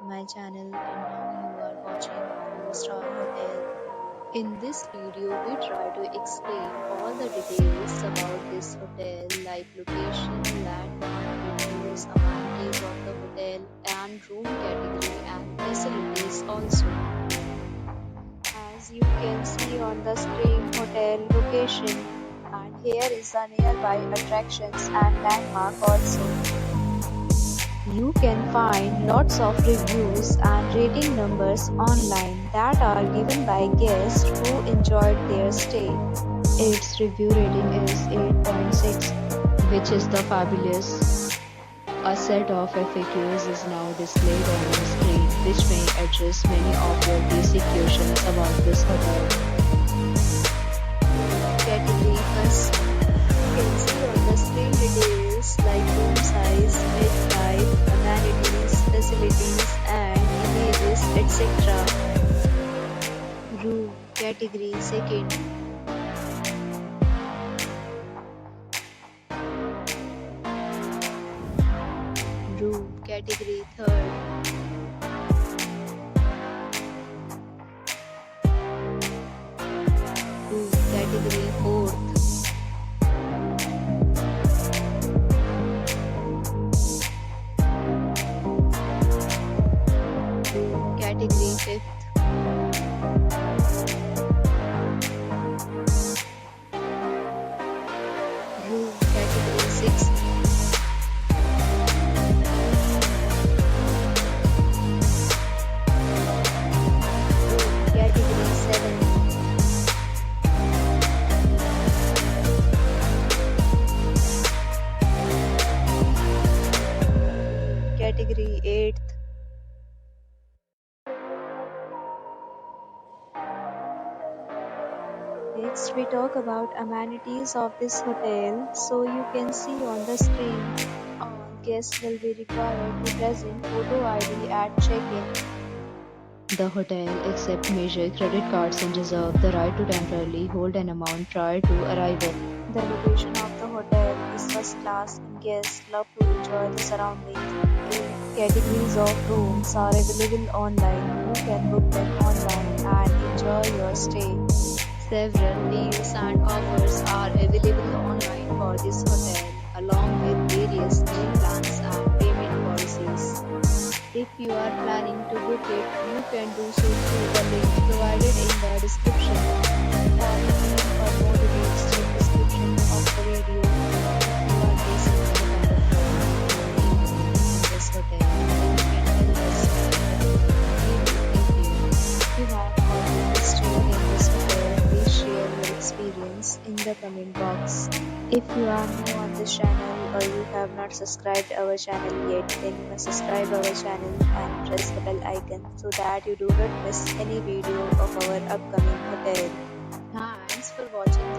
my channel, and now you are watching 4-star hotel. In this video, we try to explain all the details about this hotel like location, landmark, reviews, amenities of the hotel, and room category and facilities also. As you can see on the screen, hotel location, and here is the nearby attractions and landmark also. You can find lots of reviews and rating numbers online that are given by guests who enjoyed their stay. Its review rating is 8.6, which is the fabulous. A set of FAQs is now displayed on your screen, which may address many of your basic questions about this hotel. Category first. You can see on the screen details like room size, bed type, amenities, facilities, and images, etc. Room category second. Room category third. Room category fourth. Room category fifth. Room category sixth. Room category seventh. Category 8th. Next, we talk about amenities of this hotel. So you can see on the screen, all guests will be required to present photo ID at check-in. The hotel accepts major credit cards and reserves the right to temporarily hold an amount prior to arrival. The location of the hotel is first class and guests love to enjoy the surroundings. Categories of rooms are available online. You can book them online and enjoy your stay. Several deals and offers are available online for this hotel, along with various meal plans and payment policies. If you are planning to book it, you can do so through the link provided in the description. For more details, check description of the video. If you are facing any kind of problem in this hotel, then you can tell us. We will help you. If you have already stayed in this hotel, please share your experience in the comment box. If you are new on this channel or you have not subscribed our channel yet, then you must subscribe our channel and press the bell icon so that you do not miss any video of our upcoming hotel. Thanks for watching